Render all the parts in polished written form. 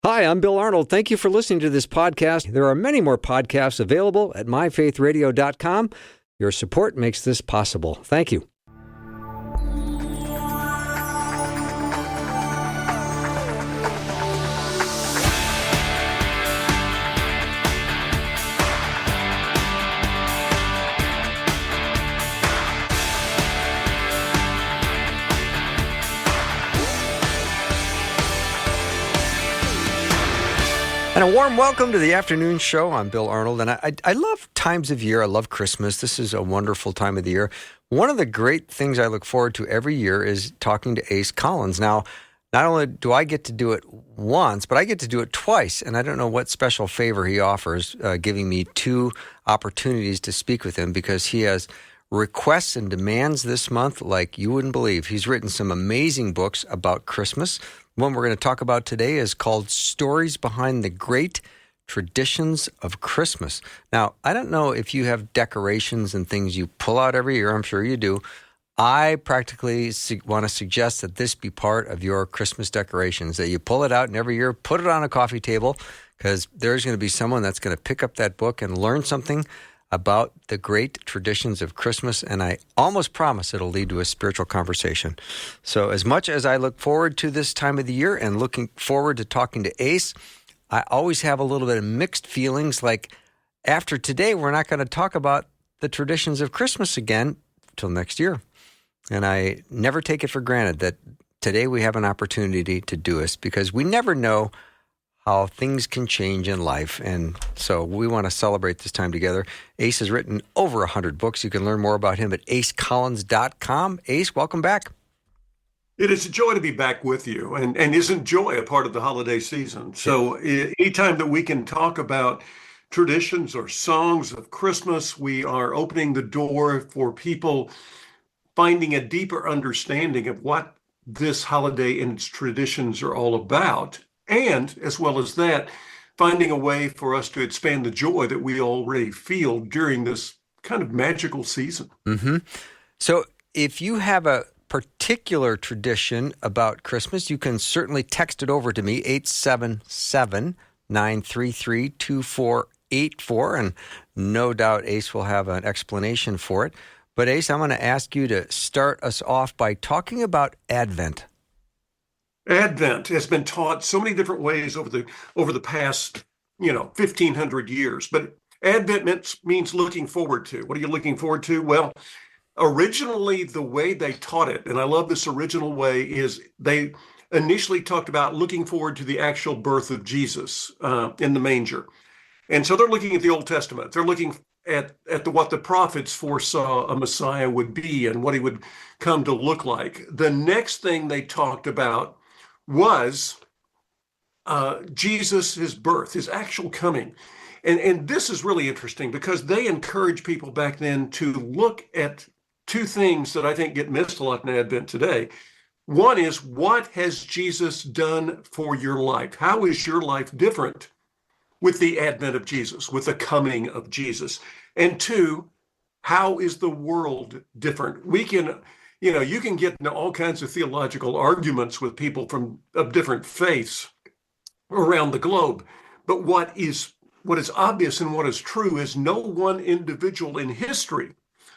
Hi, I'm Bill Arnold. Thank you for listening to this podcast. There are many more podcasts available at myfaithradio.com. Your support makes this possible. Thank you. And a warm welcome to the afternoon show. I'm Bill Arnold, and I love times of year. I love Christmas. This is a wonderful time of the year. One of the great things I look forward to every year is talking to Ace Collins. Now, not only do I get to do it once, but I get to do it twice, and I don't know what special favor he offers, giving me two opportunities to speak with him because he has requests and demands this month like you wouldn't believe. He's written some amazing books about Christmas. One we're going to talk about today is called Stories Behind the Great Traditions of Christmas. Now, I don't know if you have decorations and things you pull out every year. I'm sure you do. I practically want to suggest that this be part of your Christmas decorations, that you pull it out and every year put it on a coffee table, because there's going to be someone that's going to pick up that book and learn something about the great traditions of Christmas, and I almost promise it'll lead to a spiritual conversation. So as much as I look forward to this time of the year and looking forward to talking to Ace, I always have a little bit of mixed feelings, like after today, we're not going to talk about the traditions of Christmas again till next year. And I never take it for granted that today we have an opportunity to do this, because we never know how things can change in life. And so we want to celebrate this time together. Ace has written over 100 books. You can learn more about him at acecollins.com. Ace, welcome back. It is a joy to be back with you. And isn't joy a part of the holiday season? So anytime that we can talk about traditions or songs of Christmas, we are opening the door for people finding a deeper understanding of what this holiday and its traditions are all about. And as well as that, finding a way for us to expand the joy that we already feel during this kind of magical season. Mm-hmm. So if you have a particular tradition about Christmas, you can certainly text it over to me, 877-933-2484, and no doubt Ace will have an explanation for it. But Ace, I'm going to ask you to start us off by talking about Advent. Advent has been taught so many different ways over the past, 1,500 years. But Advent means looking forward to. What are you looking forward to? Well, originally the way they taught it, and I love this original way, is they initially talked about looking forward to the actual birth of Jesus in the manger. And so they're looking at the Old Testament. They're looking at what the prophets foresaw a Messiah would be and what he would come to look like. The next thing they talked about was Jesus, his birth, his actual coming. And this is really interesting because they encouraged people back then to look at two things that I think get missed a lot in Advent today. One is, what has Jesus done for your life? How is your life different with the advent of Jesus, with the coming of Jesus? And two, how is the world different? We can, you can get into all kinds of theological arguments with people of different faiths around the globe. But what is obvious and what is true is no one individual in history,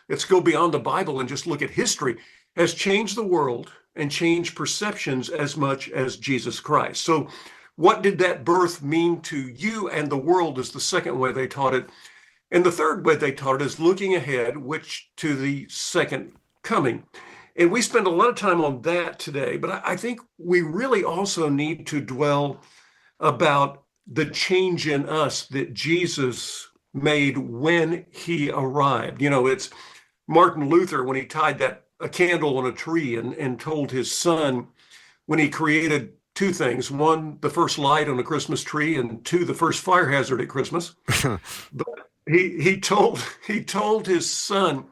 let's go beyond the Bible and just look at history, has changed the world and changed perceptions as much as Jesus Christ. So what did that birth mean to you and the world is the second way they taught it. And the third way they taught it is looking ahead, which to the second coming. And we spend a lot of time on that today, but I think we really also need to dwell about the change in us that Jesus made when he arrived. It's Martin Luther, when he tied a candle on a tree and told his son, when he created two things: one, the first light on a Christmas tree, and two, the first fire hazard at Christmas. But he told his son,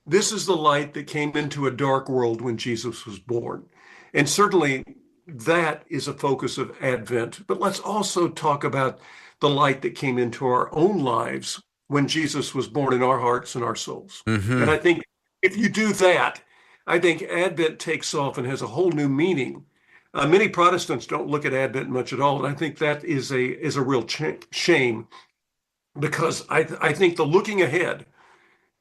this is the light that came into a dark world when Jesus was born. And certainly that is a focus of Advent. But let's also talk about the light that came into our own lives when Jesus was born in our hearts and our souls. Mm-hmm. And I think if you do that, I think Advent takes off and has a whole new meaning Many Protestants don't look at Advent much at all, and I think that is a real shame because I think the looking ahead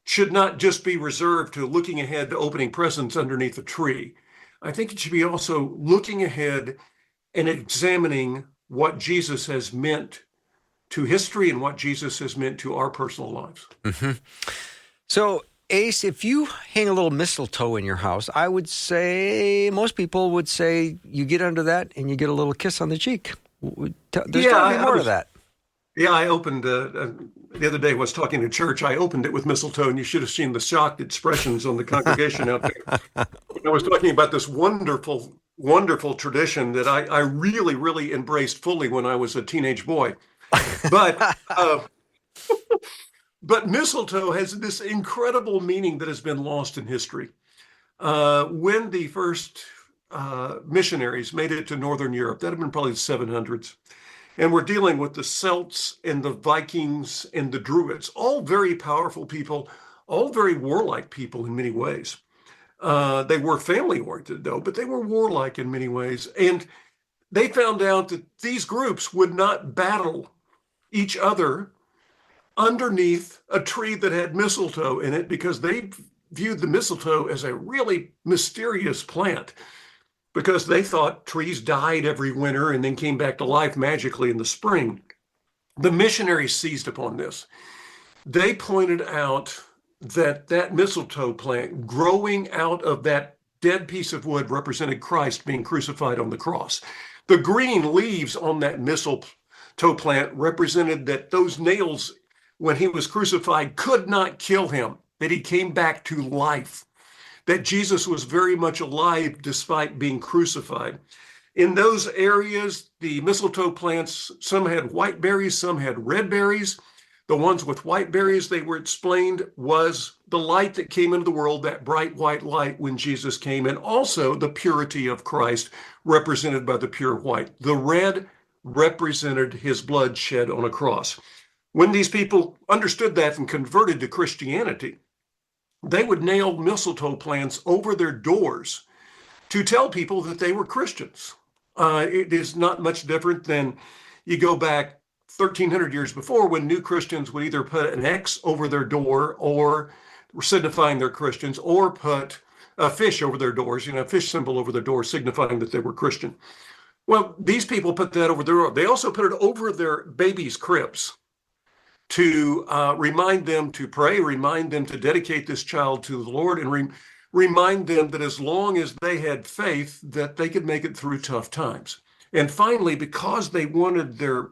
should not just be reserved to looking ahead to opening presents underneath a tree. I think it should be also looking ahead and examining what Jesus has meant to history and what Jesus has meant to our personal lives. Hmm. So, Ace, if you hang a little mistletoe in your house, I would say most people would say you get under that and you get a little kiss on the cheek. There's Yeah, got to be I more to was. that. Yeah, I opened the other day. I was talking to church. I opened it with mistletoe, and you should have seen the shocked expressions on the congregation out there. I was talking about this wonderful, wonderful tradition that I really, really embraced fully when I was a teenage boy. But uh, but mistletoe has this incredible meaning that has been lost in history. When the first missionaries made it to Northern Europe, that had been probably the 700s, and we're dealing with the Celts and the Vikings and the Druids, all very powerful people, all very warlike people in many ways. They were family oriented, though, but they were warlike in many ways. And they found out that these groups would not battle each other underneath a tree that had mistletoe in it because they viewed the mistletoe as a really mysterious plant because they thought trees died every winter and then came back to life magically in the spring. The missionaries seized upon this. They pointed out that that mistletoe plant growing out of that dead piece of wood represented Christ being crucified on the cross. The green leaves on that mistletoe plant represented that those nails, when he was crucified, could not kill him, that he came back to life, that Jesus was very much alive despite being crucified. In those areas, the mistletoe plants, some had white berries, some had red berries. The ones with white berries, they were explained, was the light that came into the world, that bright white light when Jesus came, and also the purity of Christ, represented by the pure white. The red represented his blood shed on a cross. When these people understood that and converted to Christianity, they would nail mistletoe plants over their doors to tell people that they were Christians. It is not much different than you go back 1,300 years before when new Christians would either put an X over their door or signifying they're Christians, or put a fish over their doors, a fish symbol over their door signifying that they were Christian. Well, these people put that over their door. They also put it over their babies' cribs to remind them to pray, remind them to dedicate this child to the Lord, and remind them that as long as they had faith, that they could make it through tough times. And finally, because they wanted their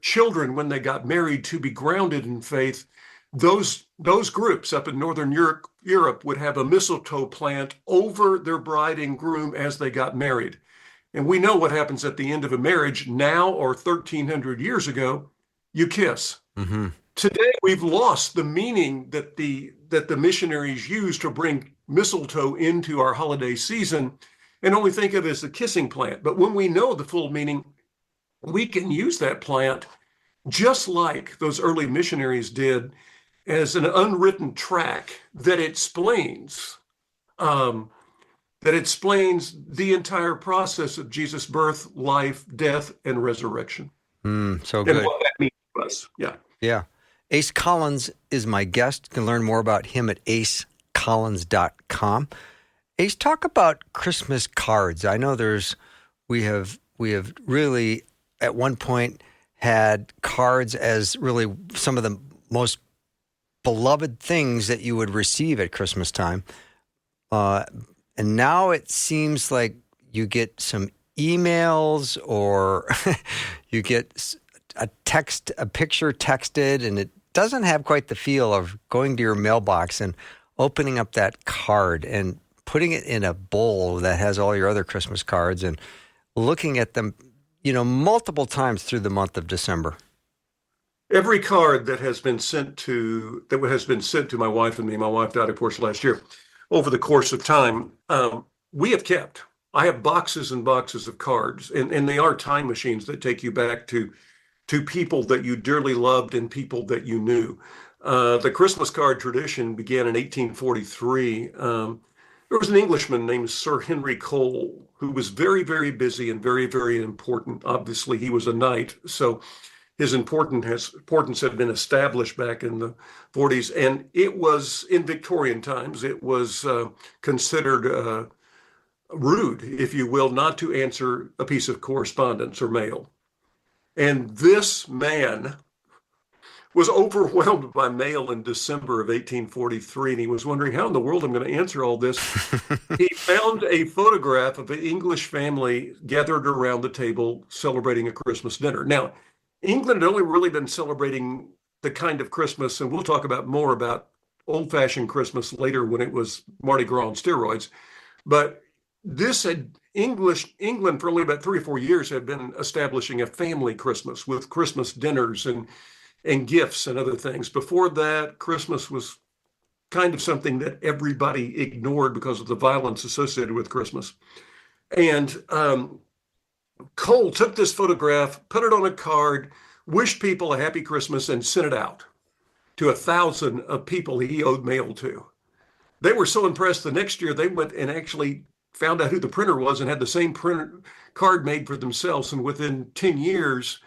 children, when they got married, to be grounded in faith, those groups up in Northern Europe would have a mistletoe plant over their bride and groom as they got married. And we know what happens at the end of a marriage now or 1,300 years ago. You kiss. Mm-hmm. Today, we've lost the meaning that the missionaries used to bring mistletoe into our holiday season, and only think of it as a kissing plant. But when we know the full meaning, we can use that plant just like those early missionaries did as an unwritten track that explains um, the entire process of Jesus' birth, life, death, and resurrection, So and good. what that means to us. Yeah. Yeah. Ace Collins is my guest. You can learn more about him at acecollins.com. Ace, talk about Christmas cards. I know we have really at one point had cards as really some of the most beloved things that you would receive at Christmas time. And now it seems like you get some emails or you get a picture texted, and it doesn't have quite the feel of going to your mailbox and opening up that card and putting it in a bowl that has all your other Christmas cards and looking at them, multiple times through the month of December. Every card that has been sent to my wife and me. My wife died, of course, last year. Over the course of time, we have kept. I have boxes and boxes of cards, and they are time machines that take you back to people that you dearly loved and people that you knew. The Christmas card tradition began in 1843. There was an Englishman named Sir Henry Cole who was very, very busy and very, very important. Obviously, he was a knight, so importance had been established back in the 40s, and it was in Victorian times. It was considered rude, if you will, not to answer a piece of correspondence or mail. And this man was overwhelmed by mail in December of 1843, and he was wondering how in the world I'm going to answer all this. He found a photograph of an English family gathered around the table celebrating a Christmas dinner. Now, England had only really been celebrating the kind of Christmas, and we'll talk about more about old-fashioned Christmas later when it was Mardi Gras on steroids. But this had England for only about 3 or 4 years had been establishing a family Christmas with Christmas dinners and gifts and other things. Before that, Christmas was kind of something that everybody ignored because of the violence associated with Christmas. And Cole took this photograph, put it on a card, wished people a happy Christmas, and sent it out to 1,000 of people he owed mail to. They were so impressed the next year, they went and actually found out who the printer was and had the same printer card made for themselves. And within 10 years,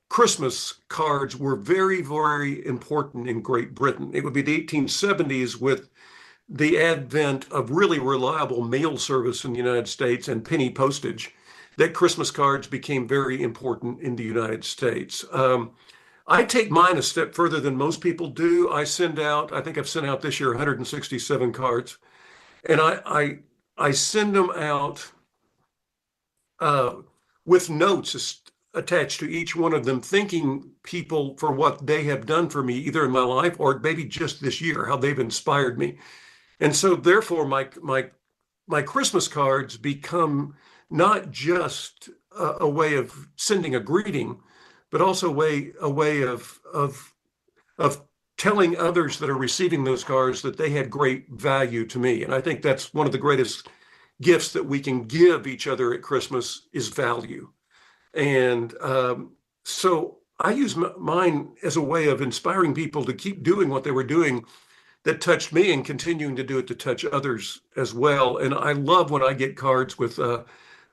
Christmas cards were very, very important in Great Britain. It would be the 1870s with the advent of really reliable mail service in the United States and penny postage that Christmas cards became very important in the United States. I take mine a step further than most people do. I think I've sent out this year 167 cards, and I send them out with notes attached to each one of them, thanking people for what they have done for me, either in my life or maybe just this year, how they've inspired me. And so therefore my Christmas cards become not just a way of sending a greeting, but also a way of telling others that are receiving those cards that they had great value to me. And I think that's one of the greatest gifts that we can give each other at Christmas is value. And so I use mine as a way of inspiring people to keep doing what they were doing that touched me and continuing to do it to touch others as well. And I love when I get cards with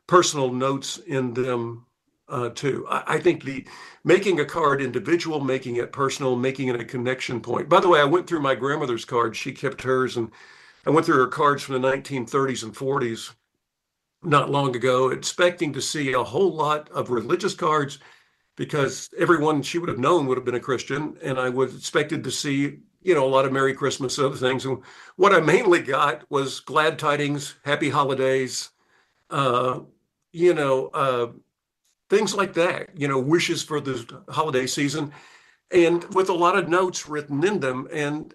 personal notes in them too. I think the making a card individual, making it personal, making it a connection point. By the way, I went through my grandmother's cards. She kept hers, and I went through her cards from the 1930s and 40s not long ago, expecting to see a whole lot of religious cards because everyone she would have known would have been a Christian, and I was expected to see, a lot of Merry Christmas and other things. And what I mainly got was glad tidings, happy holidays, uh, things like that, wishes for the holiday season, and with a lot of notes written in them. And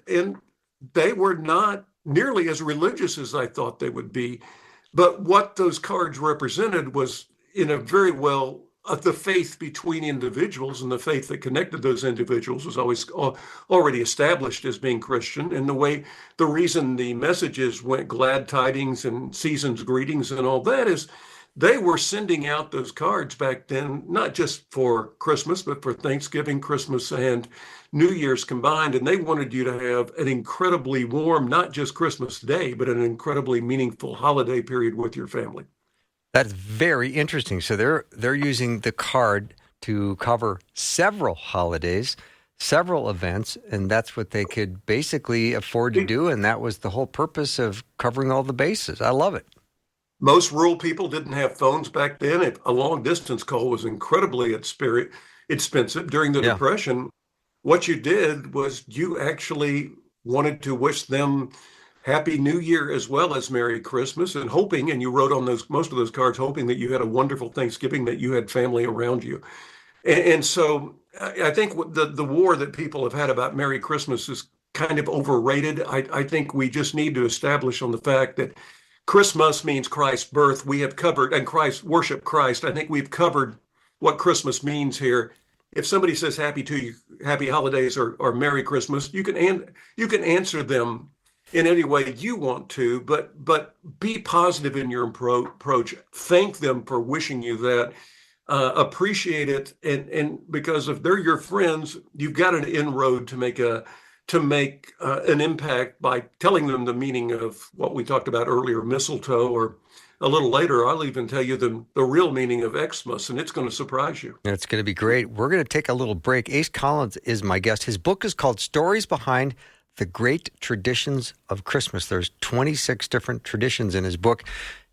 they were not nearly as religious as I thought they would be. But what those cards represented was in a very well the faith between individuals, and the faith that connected those individuals was always already established as being Christian. And the reason the messages went glad tidings and season's greetings and all that is they were sending out those cards back then, not just for Christmas, but for Thanksgiving, Christmas, and New Year's combined. And they wanted you to have an incredibly warm, not just Christmas Day, but an incredibly meaningful holiday period with your family. That's very interesting. So they're using the card to cover several holidays, several events, and that's what they could basically afford to do. And that was the whole purpose of covering all the bases. I love it. Most rural people didn't have phones back then. A long distance call was incredibly expensive during the Yeah. Depression. What you did was you actually wanted to wish them Happy New Year as well as Merry Christmas, and hoping, and you wrote on most of those cards, hoping that you had a wonderful Thanksgiving, that you had family around you. And so I think the war that people have had about Merry Christmas is kind of overrated. I think we just need to establish on the fact that Christmas means Christ's birth. We have covered, and Christ, worship Christ. I think we've covered what Christmas means here. If somebody says happy holidays or Merry Christmas, you can answer them in any way you want to, but be positive in your approach. Thank them for wishing you that. Appreciate it, and because if they're your friends, you've got an inroad to to make an impact by telling them the meaning of what we talked about earlier, mistletoe, or a little later, I'll even tell you the real meaning of Xmas, and it's going to surprise you. It's going to be great. We're going to take a little break. Ace Collins is my guest. His book is called Stories Behind the Great Traditions of Christmas. There's 26 different traditions in his book.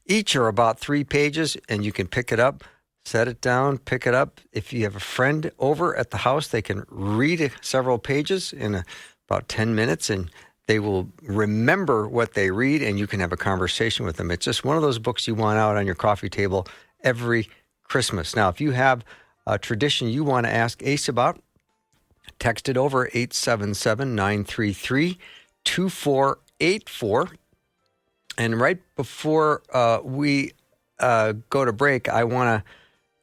Each are about 3 pages, and you can pick it up, set it down, pick it up. If you have a friend over at the house, they can read several pages in about 10 minutes, and they will remember what they read, and you can have a conversation with them. It's just one of those books you want out on your coffee table every Christmas. Now, if you have a tradition you want to ask Ace about, text it over 877-933-2484. And right before we go to break, I want to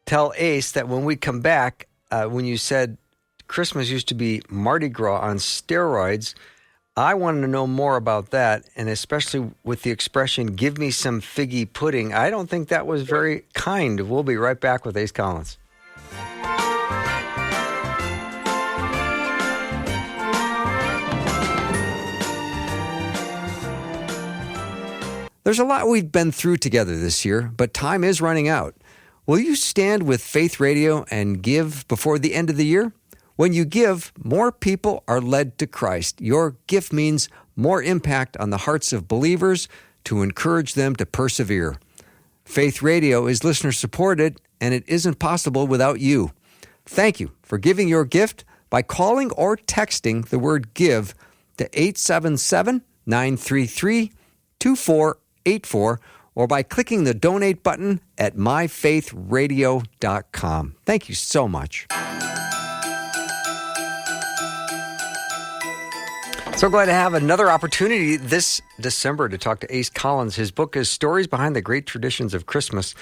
tell Ace that when we come back, when you said Christmas used to be Mardi Gras on steroids, I wanted to know more about that, and especially with the expression, give me some figgy pudding. I don't think that was very kind. We'll be right back with Ace Collins. There's a lot we've been through together this year, but time is running out. Will you stand with Faith Radio and give before the end of the year? When you give, more people are led to Christ. Your gift means more impact on the hearts of believers to encourage them to persevere. Faith Radio is listener supported, and it isn't possible without you. Thank you for giving your gift by calling or texting the word give to 877-933-2484 or by clicking the donate button at myfaithradio.com. Thank you so much. So glad to have another opportunity this December to talk to Ace Collins. His book is Stories Behind the Great Traditions of Christmas.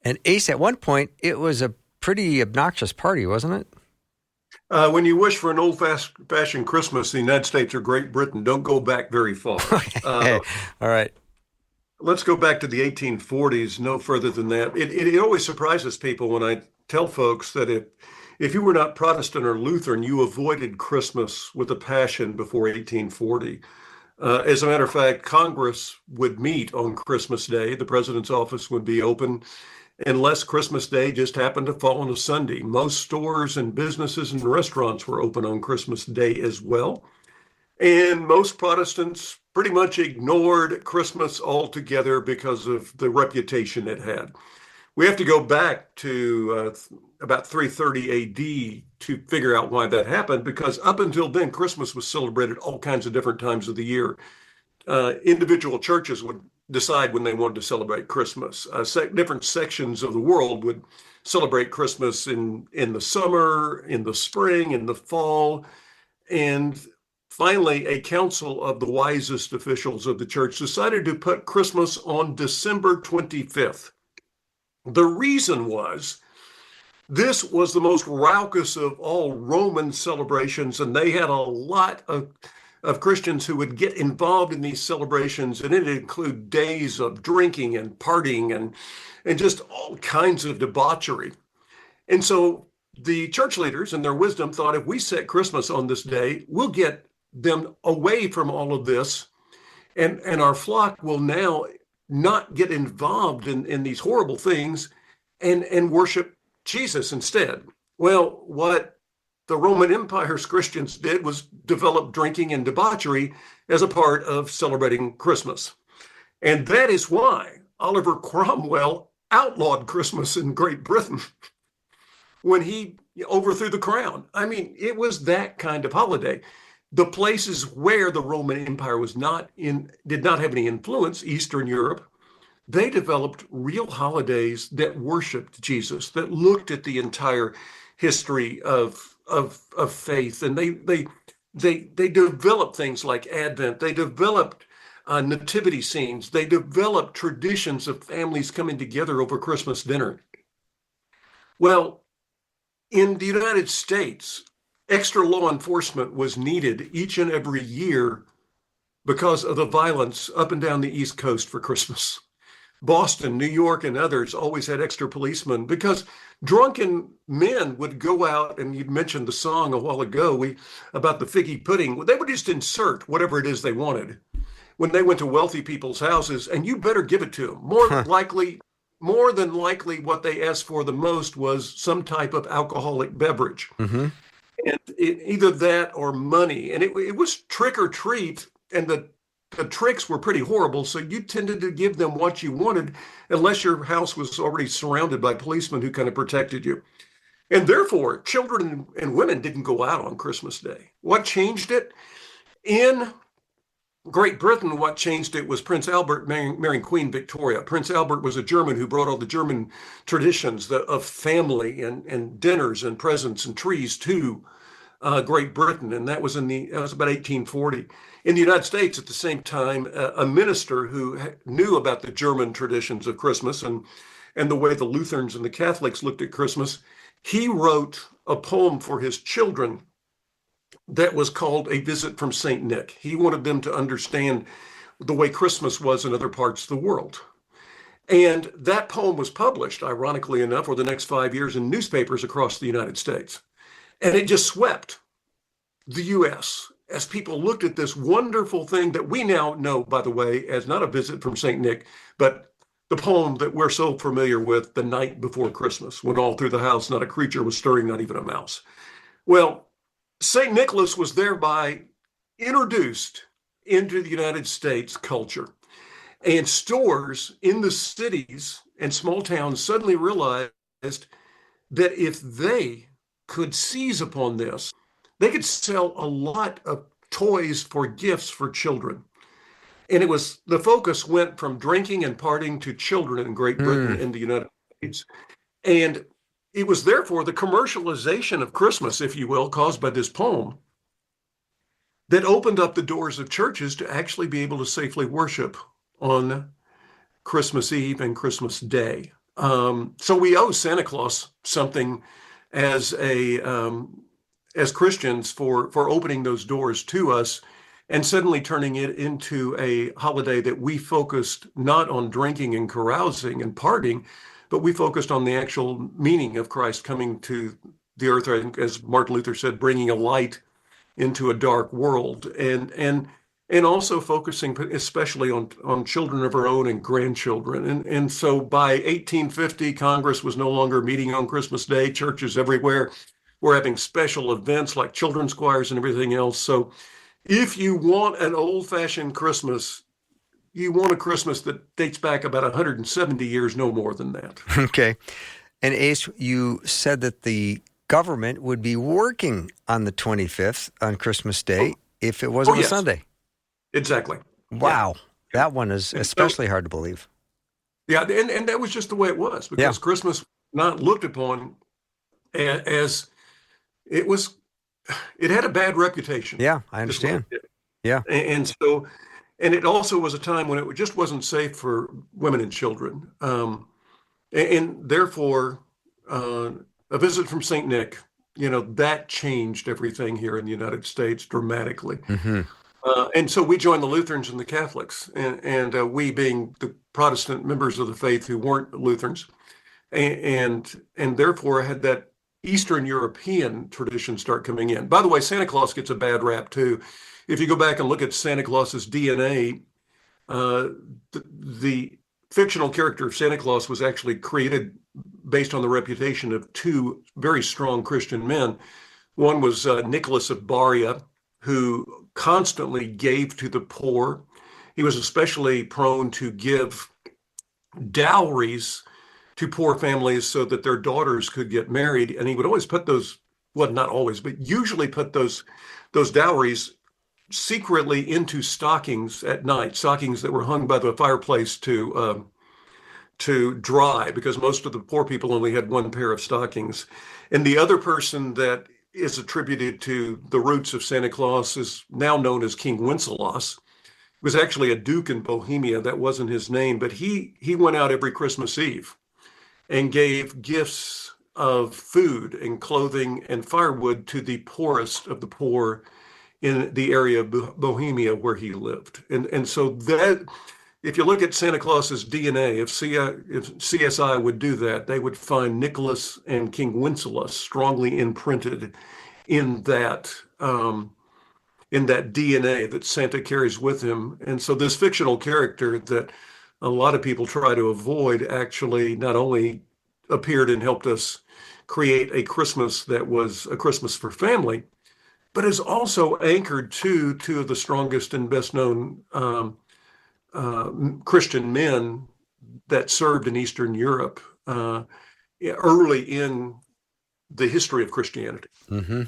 And Ace, at one point, it was a pretty obnoxious party, wasn't it? When you wish for an old-fashioned Christmas in the United States or Great Britain, don't go back very far. All right. Let's go back to the 1840s, no further than that. It always surprises people when I tell folks that if you were not Protestant or Lutheran, you avoided Christmas with a passion before 1840. As a matter of fact, Congress would meet on Christmas Day. The president's office would be open unless Christmas Day just happened to fall on a Sunday. Most stores and businesses and restaurants were open on Christmas Day as well. And most Protestants pretty much ignored Christmas altogether because of the reputation it had. We have to go back to about 330 AD to figure out why that happened, because up until then, Christmas was celebrated all kinds of different times of the year. Individual churches would decide when they wanted to celebrate Christmas. Different sections of the world would celebrate Christmas in the summer, in the spring, in the fall. And finally, a council of the wisest officials of the church decided to put Christmas on December 25th. The reason was this was the most raucous of all Roman celebrations, and they had a lot of Christians who would get involved in these celebrations, and it'd include days of drinking and partying and just all kinds of debauchery. And so the church leaders, in their wisdom, thought if we set Christmas on this day, we'll get them away from all of this, and our flock will now not get involved in these horrible things and worship Jesus instead. Well, what the Roman Empire's Christians did was develop drinking and debauchery as a part of celebrating Christmas. And that is why Oliver Cromwell outlawed Christmas in Great Britain when he overthrew the crown. I mean, it was that kind of holiday. The places where the Roman Empire did not have any influence, Eastern Europe, they developed real holidays that worshiped Jesus, that looked at the entire history of faith, and they developed things like Advent. They developed nativity scenes. They developed traditions of families coming together over Christmas dinner. Well, in the United States, extra law enforcement was needed each and every year because of the violence up and down the East Coast for Christmas. Boston, New York, and others always had extra policemen because drunken men would go out, and you mentioned the song a while ago about the figgy pudding. They would just insert whatever it is they wanted when they went to wealthy people's houses, and you better give it to them. More than likely, what they asked for the most was some type of alcoholic beverage, Hmm. and either that or money. And it was trick or treat, and the tricks were pretty horrible. So you tended to give them what you wanted, unless your house was already surrounded by policemen who kind of protected you. And therefore, children and women didn't go out on Christmas Day. What changed it? In Great Britain, what changed it was Prince Albert marrying Queen Victoria. Prince Albert was a German who brought all the German traditions of family and dinners and presents and trees to Great Britain, and that was about 1840. In the United States, at the same time, a minister who knew about the German traditions of Christmas and the way the Lutherans and the Catholics looked at Christmas, he wrote a poem for his children that was called A Visit from Saint Nick. He wanted them to understand the way Christmas was in other parts of the world. And that poem was published, ironically enough, for the next 5 years in newspapers across the United States. And it just swept the US as people looked at this wonderful thing that we now know, by the way, as not a visit from St. Nick, but the poem that we're so familiar with, The Night Before Christmas, when all through the house not a creature was stirring, not even a mouse. Well, St. Nicholas was thereby introduced into the United States culture. And stores in the cities and small towns suddenly realized that if they could seize upon this, they could sell a lot of toys for gifts for children. And the focus went from drinking and partying to children in Great Britain Mm. and the United States. And it was therefore the commercialization of Christmas, if you will, caused by this poem, that opened up the doors of churches to actually be able to safely worship on Christmas Eve and Christmas Day. So we owe Santa Claus something as a as Christians for opening those doors to us and suddenly turning it into a holiday that we focused not on drinking and carousing and partying, but we focused on the actual meaning of Christ coming to the earth, as Martin Luther said, bringing a light into a dark world, and also focusing especially on children of our own and grandchildren. And so by 1850, Congress was no longer meeting on Christmas Day. Churches everywhere were having special events like children's choirs and everything else. So if you want an old-fashioned Christmas, you want a Christmas that dates back about 170 years, no more than that. Okay. And Ace, you said that the government would be working on the 25th on Christmas Day if it wasn't a Yes, Sunday. exactly. Yeah. Wow. That one is And so, especially hard to believe. yeah, and that was just the way it was Yeah. because Christmas was not looked upon as it was. It had a bad reputation. Yeah, I Is what it understand. did. Yeah. And so, and it also was a time when it just wasn't safe for women and children. And therefore, a visit from St. Nick, that changed everything here in the United States dramatically. Hmm. And so we joined the Lutherans and the Catholics, and we being the Protestant members of the faith who weren't Lutherans, and therefore had that Eastern European tradition start coming in. By the way, Santa Claus gets a bad rap too. If you go back and look at Santa Claus's DNA, the fictional character of Santa Claus was actually created based on the reputation of two very strong Christian men. One was Nicholas of Baria, who constantly gave to the poor. He was especially prone to give dowries to poor families so that their daughters could get married. And he would always put those, well, not always, but usually put those dowries secretly into stockings at night, stockings that were hung by the fireplace to dry, because most of the poor people only had one pair of stockings. And the other person that is attributed to the roots of Santa Claus is now known as King Wenceslaus. He was actually a duke in Bohemia. That wasn't his name, but he went out every Christmas Eve and gave gifts of food and clothing and firewood to the poorest of the poor in the area of Bohemia where he lived. And so if you look at Santa Claus's DNA, if CSI would do that, they would find Nicholas and King Wenceslas strongly imprinted in that um, in that DNA that Santa carries with him. And so this fictional character that a lot of people try to avoid actually not only appeared and helped us create a Christmas that was a Christmas for family, but is also anchored to two of the strongest and best known Christian men that served in Eastern Europe early in the history of Christianity. Mm-hmm.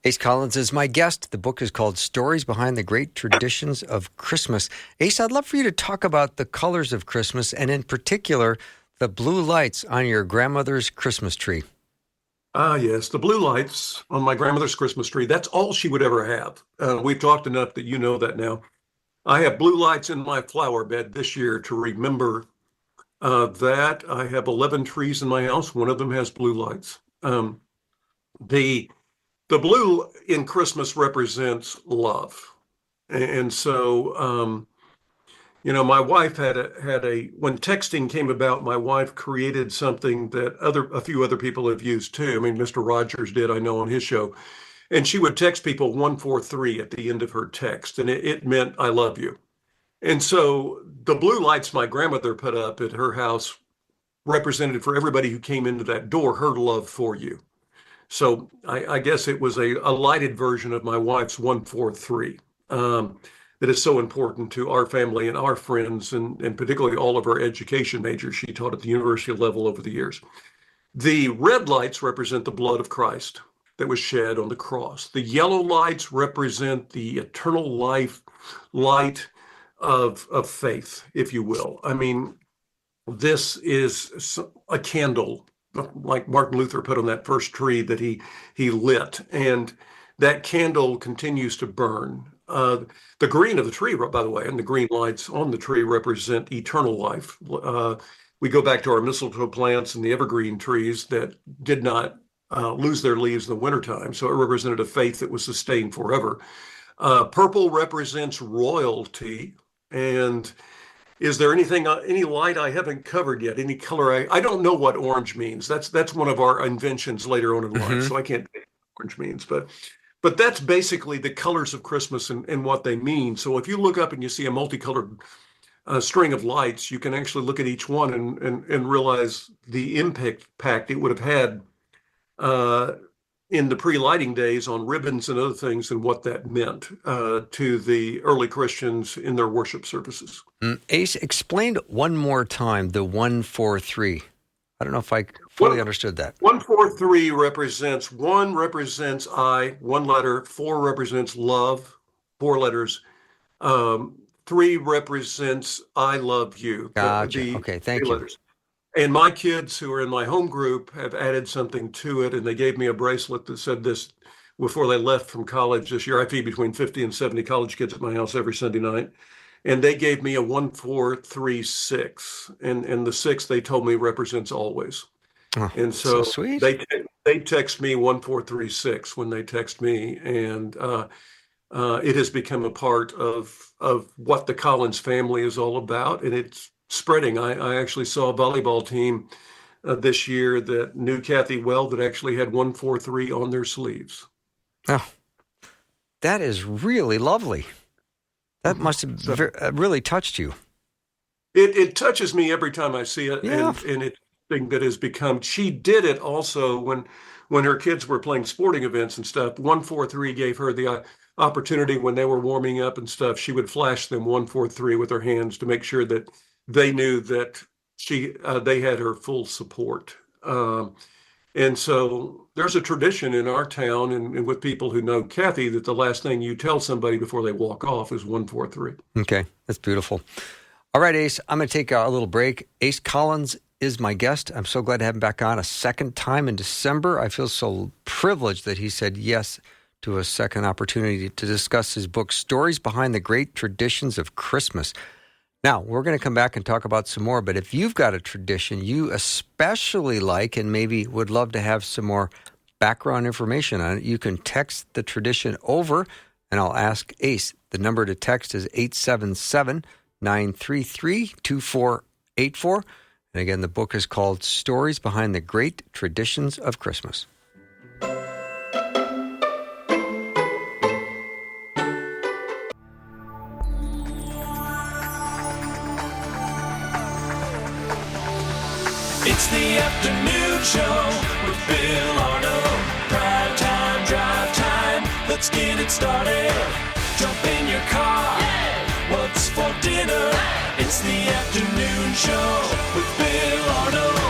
Ace Collins is my guest. The book is called Stories Behind the Great Traditions of Christmas. Ace, I'd love for you to talk about the colors of Christmas and in particular, the blue lights on your grandmother's Christmas tree. Ah, yes, the blue lights on my grandmother's Christmas tree. That's all she would ever have. We've talked enough that you know that now. I have blue lights in my flower bed this year to remember that. I have 11 trees in my house. One of them has blue lights. The the blue in Christmas represents love. And so, my wife had a when texting came about, my wife created something that a few other people have used too. I mean, Mr. Rogers did, I know, on his show. And she would text people 143 at the end of her text, and it meant I love you. And so the blue lights my grandmother put up at her house represented for everybody who came into that door her love for you. So I guess it was a lighted version of my wife's 143 that is so important to our family and our friends, and particularly all of our education majors she taught at the university level over the years. The red lights represent the blood of Christ that was shed on the cross. The yellow lights represent the eternal light of faith, if you will. I mean, this is a candle like Martin Luther put on that first tree that he lit, and that candle continues to burn. The green of the tree, by the way, and the green lights on the tree represent eternal life. We go back to our mistletoe plants and the evergreen trees that did not lose their leaves in the wintertime, so it represented a faith that was sustained forever. Purple represents royalty, and is there any light I haven't covered yet? Any color? I don't know what orange means. That's one of our inventions later on in life, so I can't say what orange means. But that's basically the colors of Christmas and what they mean. So if you look up and you see a multicolored string of lights, you can actually look at each one and realize the impact it would have had in the pre-lighting days on ribbons and other things and what that meant to the early Christians in their worship services. Ace, explained one more time the 143. I don't know if I fully understood that. 143 represents, one represents I, one letter, four represents love, four letters. Three represents I love you. Gotcha. Okay, thank you. Letters. And my kids who are in my home group have added something to it, and they gave me a bracelet that said this before they left from college this year. I feed between 50 and 70 college kids at my house every Sunday night. And they gave me a 1436. And the six they told me represents always. Oh, and so sweet. They text me 1436 when they text me. And it has become a part of what the Collins family is all about. And it's spreading. I actually saw a volleyball team this year that knew Kathy well that actually had 143 on their sleeves. Oh, that is really lovely. That must have really touched you. It touches me every time I see it, Yeah. and it's something that has become. She did it also when her kids were playing sporting events and stuff. 143 gave her the opportunity when they were warming up and stuff. She would flash them 143 with her hands to make sure that they knew that they had her full support. And so there's a tradition in our town and with people who know Kathy that the last thing you tell somebody before they walk off is 143. Okay, that's beautiful. All right, Ace, I'm going to take a little break. Ace Collins is my guest. I'm so glad to have him back on a second time in December. I feel so privileged that he said yes to a second opportunity to discuss his book, Stories Behind the Great Traditions of Christmas. Now, we're going to come back and talk about some more, but if you've got a tradition you especially like and maybe would love to have some more background information on it, you can text the tradition over, and I'll ask Ace. The number to text is 877 933 2484. And again, the book is called Stories Behind the Great Traditions of Christmas. It's the afternoon show with Bill Arnold. Prime time, drive time. Let's get it started. Jump in your car. Yeah. What's for dinner? Hey. It's the afternoon show with Bill Arnold.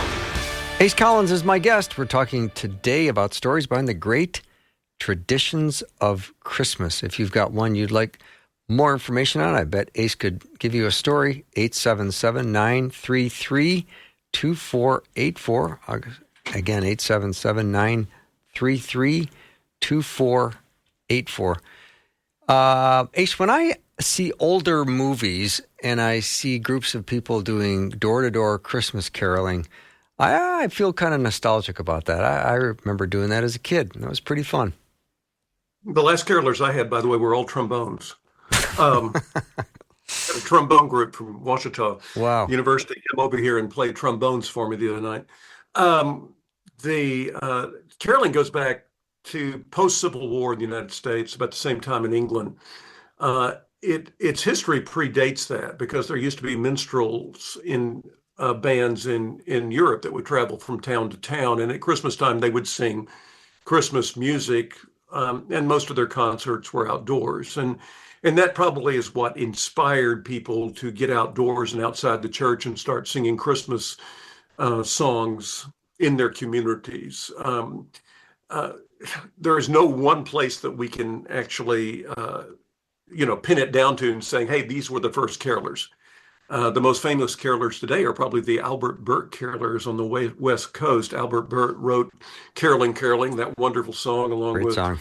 Ace Collins is my guest. We're talking today about stories behind the great traditions of Christmas. If you've got one you'd like more information on, I bet Ace could give you a story. 877-933-2484. Again, 877-933-2484. Ace, when I see older movies and I see groups of people doing door-to-door Christmas caroling, I feel kind of nostalgic about that. I remember doing that as a kid, and that was pretty fun. The last carolers I had, by the way, were all trombones. A trombone group from Washita Wow. University came over here and played trombones for me the other night. The caroling goes back to post-Civil War in the United States, about the same time in England. Its history predates that because there used to be minstrels in bands in Europe that would travel from town to town, and at Christmas time they would sing Christmas music, and most of their concerts were outdoors. And that probably is what inspired people to get outdoors and outside the church and start singing Christmas songs in their communities. There is no one place that we can actually, pin it down to and saying, hey, these were the first carolers. The most famous carolers today are probably the Albert Burt carolers on the West Coast. Albert Burt wrote Caroling, Caroling, that wonderful song, along Great with song.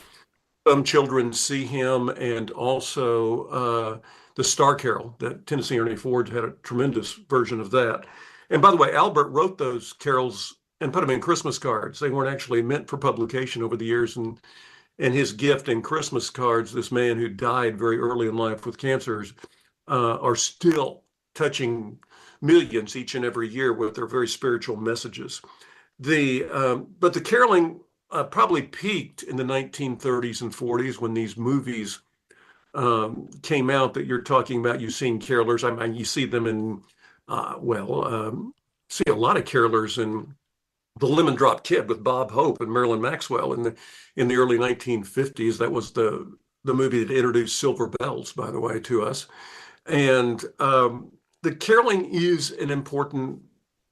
Some Children See Him, and also the Star Carol, that Tennessee Ernie Ford had a tremendous version of that. And by the way, Albert wrote those carols and put them in Christmas cards. They weren't actually meant for publication over the years. And his gift in Christmas cards, this man who died very early in life with cancers, are still touching millions each and every year with their very spiritual messages. But the caroling probably peaked in the 1930s and 40s when these movies came out that you're talking about. You've seen carolers. I mean, you see them in, see a lot of carolers in The Lemon Drop Kid with Bob Hope and Marilyn Maxwell in the early 1950s. That was the movie that introduced Silver Bells, by the way, to us. And the caroling is an important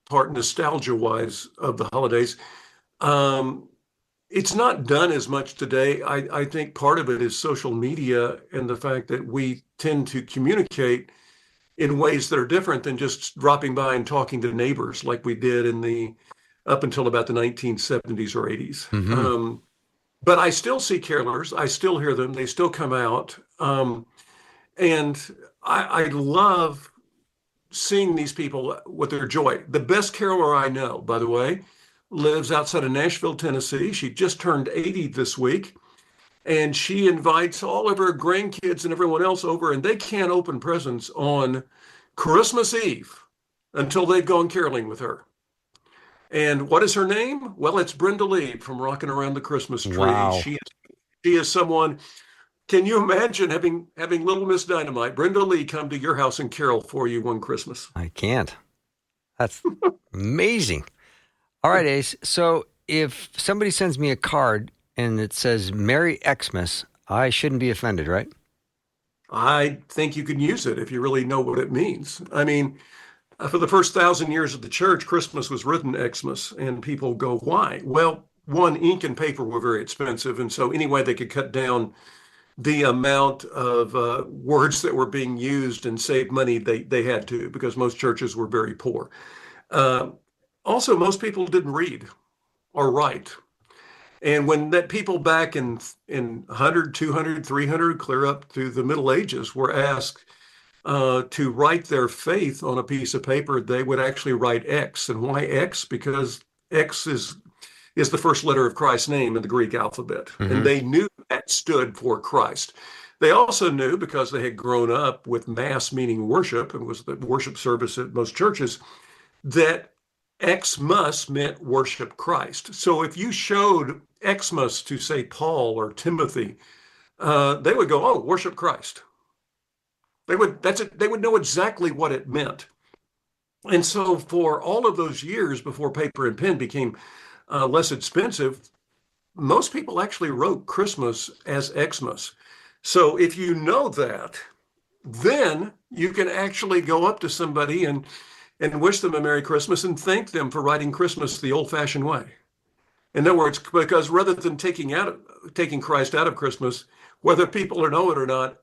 part, nostalgia-wise, of the holidays. It's not done as much today. I think part of it is social media and the fact that we tend to communicate in ways that are different than just dropping by and talking to neighbors like we did up until about the 1970s or 80s. Mm-hmm. But I still see carolers. I still hear them. They still come out. And I love seeing these people with their joy. The best caroler I know, by the way, lives outside of Nashville, Tennessee. She just turned 80 this week, and she invites all of her grandkids and everyone else over, and they can't open presents on Christmas Eve until they've gone caroling with her. And what is her name? Well, it's Brenda Lee from Rockin' Around the Christmas Tree. Wow. She is someone. Can you imagine having Little Miss Dynamite, Brenda Lee, come to your house and carol for you one Christmas? I can't. That's amazing. All right, Ace. So if somebody sends me a card and it says Merry Xmas, I shouldn't be offended, right? I think you can use it if you really know what it means. I mean, for the first 1,000 years of the church, Christmas was written Xmas, and people go, why? Well, one, ink and paper were very expensive, and so any way they could cut down the amount of words that were being used and save money, they had to, because most churches were very poor. Also, most people didn't read or write. And when that people back in 100, 200, 300, clear up to the Middle Ages were asked to write their faith on a piece of paper, they would actually write X. And why X? Because X is the first letter of Christ's name in the Greek alphabet. Mm-hmm. And they knew that stood for Christ. They also knew, because they had grown up with mass meaning worship and was the worship service at most churches, that Xmas meant worship Christ. So if you showed Xmas to, say, Paul or Timothy, they would go, "Oh, worship Christ." They would know exactly what it meant. And so for all of those years before paper and pen became less expensive, most people actually wrote Christmas as Xmas. So if you know that, then you can actually go up to somebody and wish them a Merry Christmas and thank them for writing Christmas the old-fashioned way. In other words, because rather than taking Christ out of Christmas, whether people know it or not,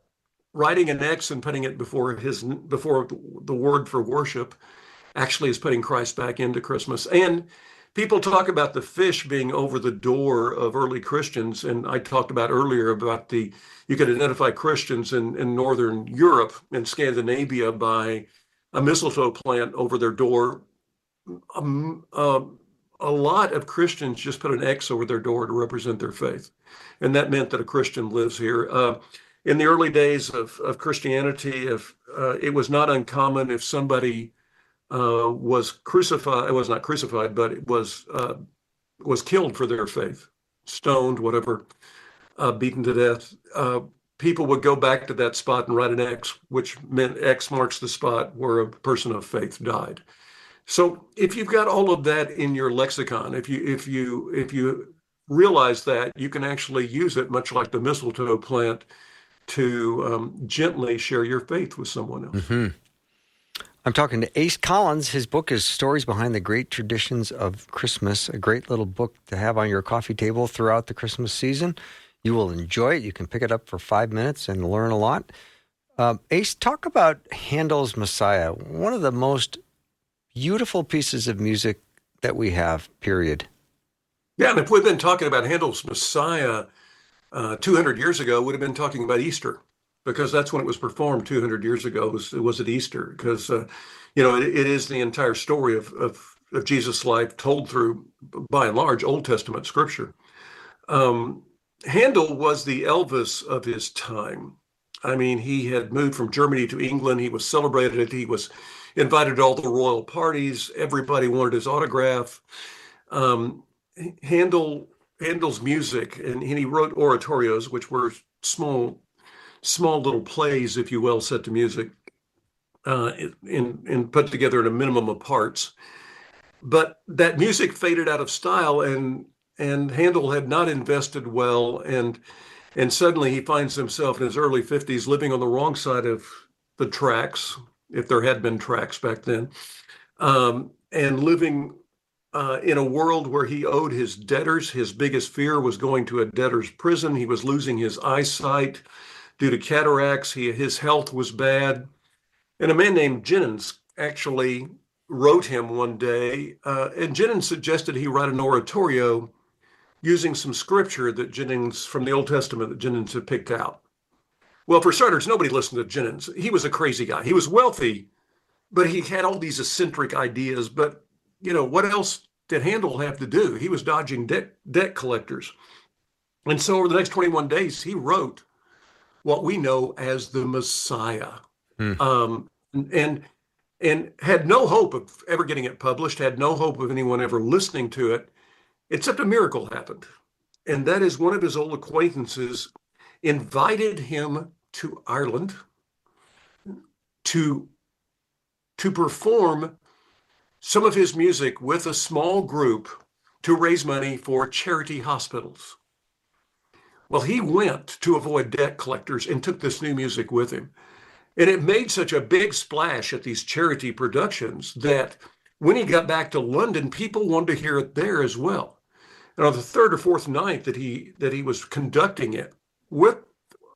writing an X and putting it before the word for worship actually is putting Christ back into Christmas. And people talk about the fish being over the door of early Christians, and I talked about earlier about you could identify Christians in Northern Europe and Scandinavia by a mistletoe plant over their door. Um, uh, a lot of Christians just put an X over their door to represent their faith, and that meant that a Christian lives here. In the early days of Christianity, if it was not uncommon if somebody was crucified. It was not crucified, but it was killed for their faith, stoned, whatever, beaten to death. People would go back to that spot and write an X, which meant X marks the spot where a person of faith died. So if you've got all of that in your lexicon, if you realize that, you can actually use it, much like the mistletoe plant, to gently share your faith with someone else. Mm-hmm. I'm talking to Ace Collins. His book is Stories Behind the Great Traditions of Christmas, a great little book to have on your coffee table throughout the Christmas season. You will enjoy it. You can pick it up for 5 minutes and learn a lot. Ace, talk about Handel's Messiah, one of the most beautiful pieces of music that we have, period. Yeah, and if we'd been talking about Handel's Messiah 200 years ago, we'd have been talking about Easter, because that's when it was performed 200 years ago. It was at Easter, because it is the entire story of Jesus' life told through, by and large, Old Testament scripture. Handel was the Elvis of his time. I mean, he had moved from Germany to England. He was celebrated. He was invited to all the royal parties. Everybody wanted his autograph. Handel's music, and he wrote oratorios, which were small little plays, if you will, set to music, and put together in a minimum of parts. But that music faded out of style, and Handel had not invested well, and suddenly he finds himself in his early 50s living on the wrong side of the tracks, if there had been tracks back then, and living in a world where he owed his debtors. His biggest fear was going to a debtor's prison. He was losing his eyesight due to cataracts. His health was bad. And a man named Jennings actually wrote him one day, and Jennings suggested he write an oratorio using some scripture from the Old Testament that Jennings had picked out. Well, for starters, nobody listened to Jennings. He was a crazy guy. He was wealthy, but he had all these eccentric ideas. But, what else did Handel have to do? He was dodging debt collectors. And so over the next 21 days, he wrote what we know as the Messiah. And had no hope of ever getting it published, had no hope of anyone ever listening to it, except a miracle happened. And that is, one of his old acquaintances invited him to Ireland to perform some of his music with a small group to raise money for charity hospitals. Well, he went to avoid debt collectors and took this new music with him. And it made such a big splash at these charity productions that when he got back to London, people wanted to hear it there as well. And on the third or fourth night that he was conducting it with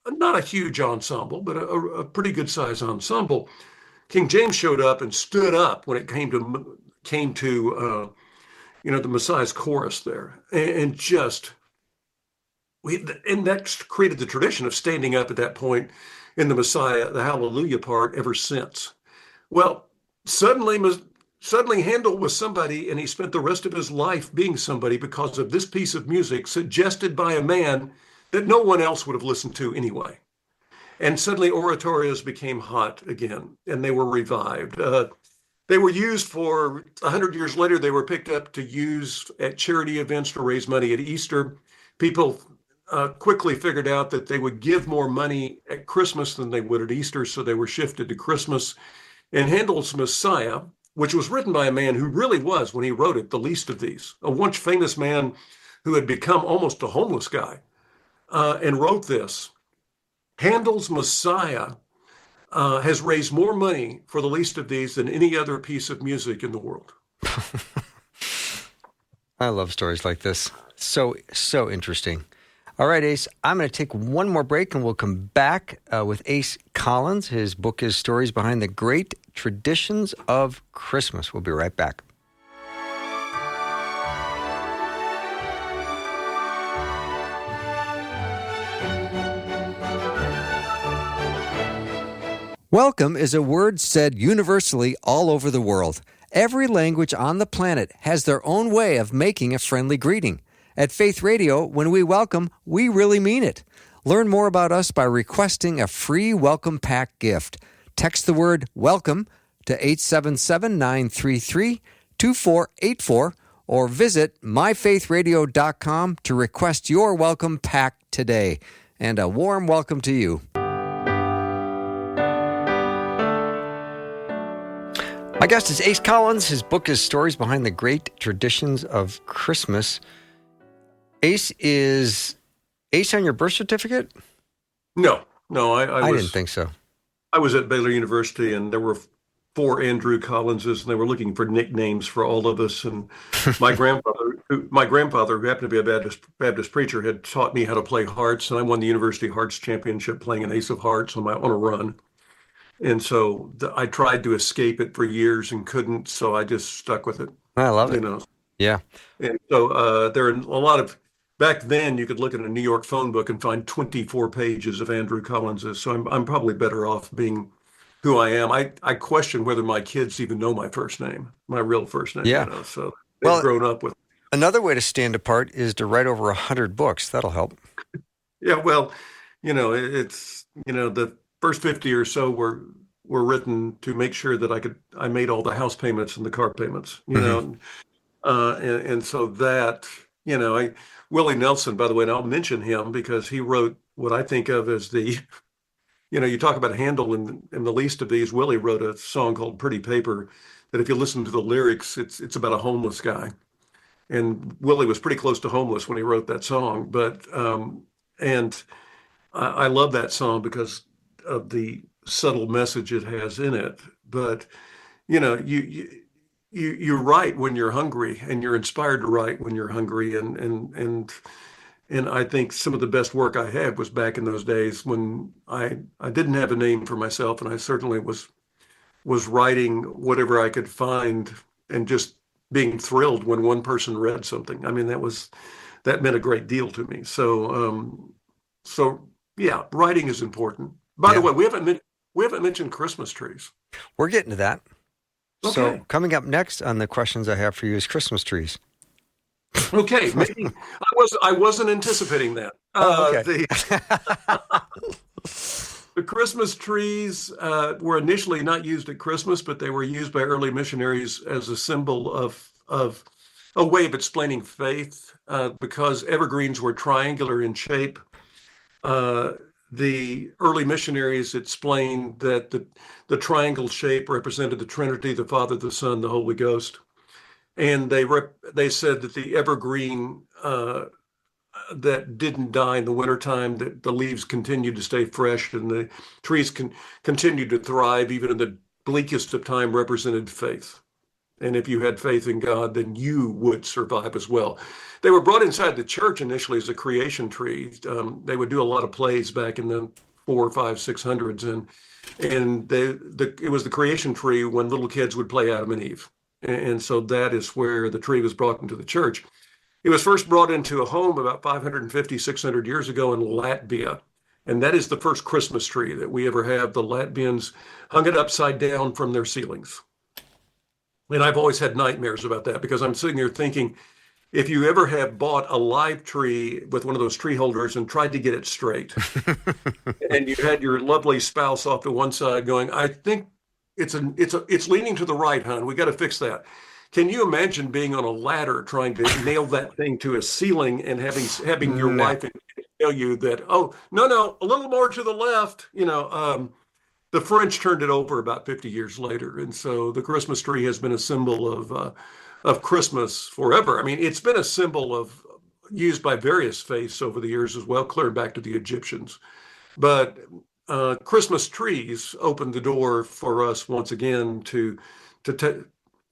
not a huge ensemble, but a pretty good size ensemble, King James showed up and stood up when it came to the Messiah's chorus there, and that created the tradition of standing up at that point in the Messiah, the Hallelujah part, ever since. Well, suddenly Handel was somebody, and he spent the rest of his life being somebody because of this piece of music suggested by a man that no one else would have listened to anyway. And suddenly oratorios became hot again, and they were revived. They were used for 100 years later. They were picked up to use at charity events to raise money at Easter. People quickly figured out that they would give more money at Christmas than they would at Easter, so they were shifted to Christmas. And Handel's Messiah, which was written by a man who really was, when he wrote it, the least of these, a once famous man who had become almost a homeless guy, and wrote this. Handel's Messiah has raised more money for the least of these than any other piece of music in the world. I love stories like this. So interesting. All right, Ace, I'm going to take one more break and we'll come back with Ace Collins. His book is Stories Behind the Great Traditions of Christmas. We'll be right back. Welcome is a word said universally all over the world. Every language on the planet has their own way of making a friendly greeting. At Faith Radio, when we welcome, we really mean it. Learn more about us by requesting a free welcome pack gift. Text the word WELCOME to 877-933-2484 or visit myfaithradio.com to request your welcome pack today. And a warm welcome to you. My guest is Ace Collins. His book is Stories Behind the Great Traditions of Christmas. Ace, is Ace on your birth certificate? No, I didn't think so. I was at Baylor University, and there were 4 Andrew Collinses, and they were looking for nicknames for all of us. And my grandfather, who happened to be a Baptist preacher, had taught me how to play hearts, and I won the University Hearts Championship playing an ace of hearts on a run. And so I tried to escape it for years and couldn't, so I just stuck with it. I love it. Yeah. And so there are a lot of, back then you could look at a New York phone book and find 24 pages of Andrew Collinses. So I'm probably better off being who I am. I question whether my kids even know my first name, my real first name. Yeah. So they've grown up with. Another way to stand apart is to write over 100 books. That'll help. Yeah. Well, it's, the first 50 or so were written to make sure that I made all the house payments and the car payments, and so that, Willie Nelson, by the way, and I'll mention him because he wrote what I think of as the, you talk about Handel and the least of these. Willie wrote a song called Pretty Paper that if you listen to the lyrics, it's about a homeless guy. And Willie was pretty close to homeless when he wrote that song. But, and I love that song because of the subtle message it has in it. But, you write when you're hungry, and you're inspired to write when you're hungry. And I think some of the best work I had was back in those days when I didn't have a name for myself, and I certainly was writing whatever I could find and just being thrilled when one person read something. I mean, that meant a great deal to me. So yeah, writing is important. By the way, we haven't mentioned Christmas trees. We're getting to that. Okay. So coming up next on the questions I have for you is Christmas trees. Okay, maybe I wasn't anticipating that. Okay. The Christmas trees were initially not used at Christmas, but they were used by early missionaries as a symbol of a way of explaining faith, because evergreens were triangular in shape. The early missionaries explained that the triangle shape represented the Trinity, the Father, the Son, the Holy Ghost. And they said that the evergreen that didn't die in the wintertime, that the leaves continued to stay fresh and the trees continued to thrive even in the bleakest of time, represented faith. And if you had faith in God, then you would survive as well. They were brought inside the church initially as a creation tree. They would do a lot of plays back in the 400s, 500s, 600s, and it was the creation tree when little kids would play Adam and Eve. And so that is where the tree was brought into the church. It was first brought into a home about 550, 600 years ago in Latvia. And that is the first Christmas tree that we ever have. The Latvians hung it upside down from their ceilings. And I've always had nightmares about that because I'm sitting there thinking, if you ever have bought a live tree with one of those tree holders and tried to get it straight, and you had your lovely spouse off to one side going, I think it's leaning to the right, hon. We got to fix that. Can you imagine being on a ladder trying to nail that thing to a ceiling and having your No. wife tell you that, oh, no, a little more to the left, the French turned it over about 50 years later. And so the Christmas tree has been a symbol of Christmas forever. I mean, it's been a symbol of used by various faiths over the years as well, clear back to the Egyptians. But Christmas trees opened the door for us once again to te-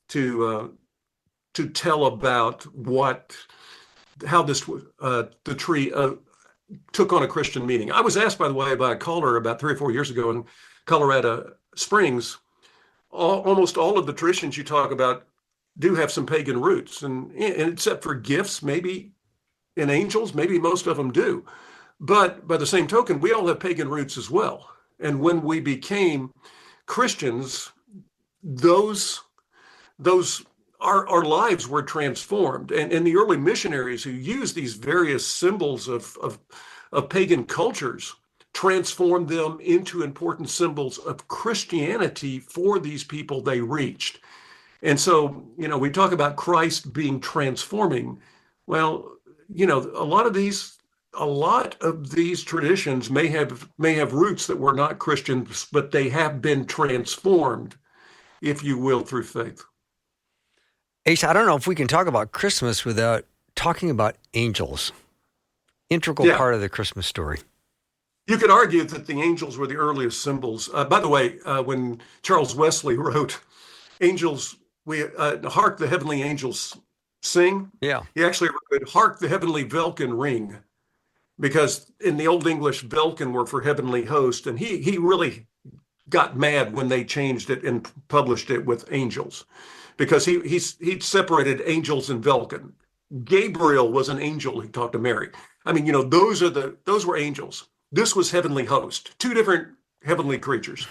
to tell about how the tree took on a Christian meaning. I was asked, by the way, by a caller about 3 or 4 years ago in Colorado Springs. Almost all of the traditions you talk about do have some pagan roots, and except for gifts, maybe, and angels, maybe most of them do. But by the same token, we all have pagan roots as well. And when we became Christians, those those our lives were transformed. And the early missionaries who used these various symbols of pagan cultures transformed them into important symbols of Christianity for these people they reached. And so, we talk about Christ being transforming. Well, a lot of these traditions may have roots that were not Christians, but they have been transformed, if you will, through faith. Ace, I don't know if we can talk about Christmas without talking about angels. Integral Yeah. part of the Christmas story. You could argue that the angels were the earliest symbols. By the way, when Charles Wesley wrote "Angels, we hark the heavenly angels sing," Yeah. he actually wrote "Hark the heavenly velkin ring," because in the Old English, velkin were for heavenly host, and he really got mad when they changed it and published it with angels, because he separated angels and velkin. Gabriel was an angel. He talked to Mary. I mean, those were angels. This was heavenly host, two different heavenly creatures.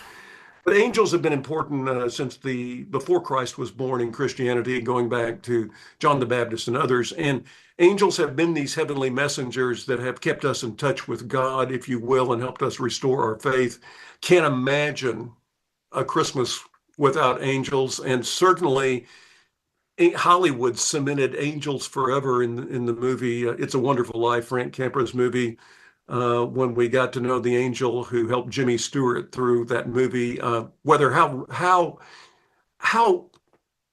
But angels have been important since before Christ was born in Christianity, going back to John the Baptist and others. And angels have been these heavenly messengers that have kept us in touch with God, if you will, and helped us restore our faith. Can't imagine a Christmas without angels, and certainly Hollywood cemented angels forever in the movie It's a Wonderful Life, Frank Capra's movie. When we got to know the angel who helped Jimmy Stewart through that movie, whether how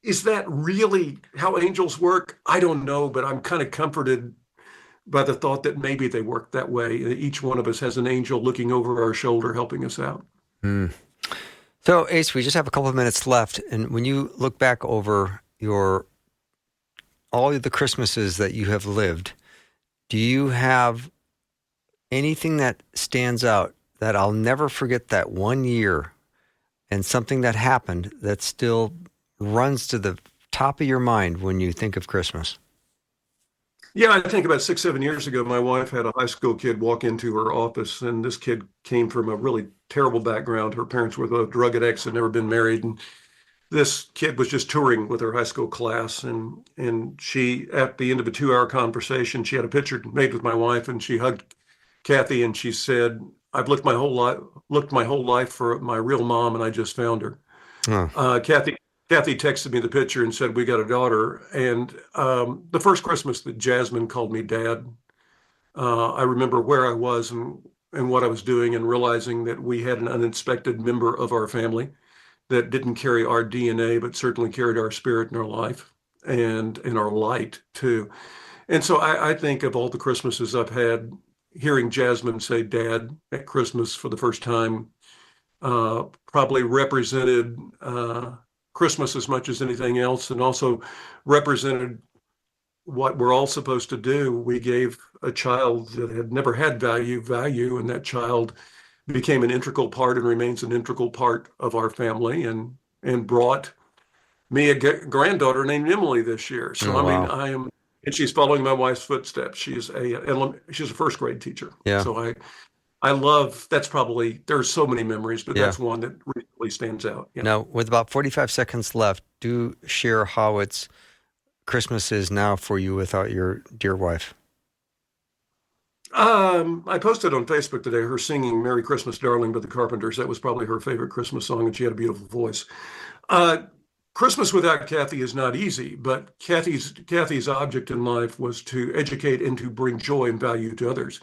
is that really how angels work? I don't know, but I'm kind of comforted by the thought that maybe they work that way. Each one of us has an angel looking over our shoulder, helping us out. So, Ace, we just have a couple of minutes left. And when you look back over all of the Christmases that you have lived, do you have anything that stands out that I'll never forget that one year and something that happened that still runs to the top of your mind when you think of Christmas? Yeah, I think about 6, 7 years ago, my wife had a high school kid walk into her office, and this kid came from a really terrible background. Her parents were both drug addicts, had never been married, and this kid was just touring with her high school class. And she, at the end of a 2-hour conversation, she had a picture made with my wife, and she hugged Kathy, and she said, "I've looked my whole life for my real mom, and I just found her." Oh. Kathy texted me the picture and said, "We got a daughter." And the first Christmas that Jasmine called me dad, I remember where I was and what I was doing, and realizing that we had an unexpected member of our family that didn't carry our DNA, but certainly carried our spirit and our life and our light too. And so I think of all the Christmases I've had, hearing Jasmine say "dad" at Christmas for the first time probably represented Christmas as much as anything else, and also represented what we're all supposed to do. We gave a child that had never had value, and that child became an integral part and remains an integral part of our family, and brought me a granddaughter named Emily this year. So Oh, I mean, wow. and she's following my wife's footsteps. She's a first grade teacher. Yeah. So I love, there's so many memories, but Yeah. that's one that really stands out. Yeah. Now, with about 45 seconds left, do share how it's Christmas is now for you without your dear wife? I posted on Facebook today her singing "Merry Christmas, Darling" by the Carpenters. That was probably her favorite Christmas song, and she had a beautiful voice. Uh, Christmas without Kathy is not easy, but Kathy's object in life was to educate and to bring joy and value to others.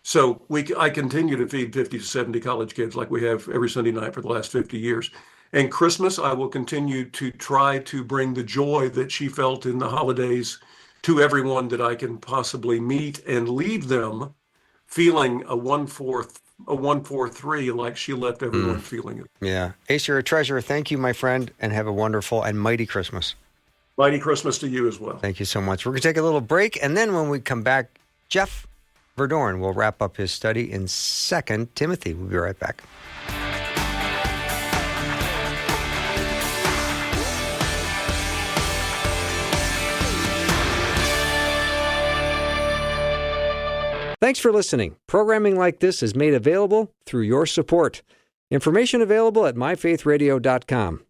So I continue to feed 50 to 70 college kids like we have every Sunday night for the last 50 years. And Christmas, I will continue to try to bring the joy that she felt in the holidays to everyone that I can possibly meet and leave them feeling a 143 like she left everyone feeling it. Yeah. Ace, you're a treasure. Thank you, my friend, and have a wonderful and mighty Christmas. Mighty Christmas to you as well. Thank you so much. We're going to take a little break, and then when we come back, Jeff Verdorn will wrap up his study in 2 Timothy. We'll be right back. Thanks for listening. Programming like this is made available through your support. Information available at myfaithradio.com.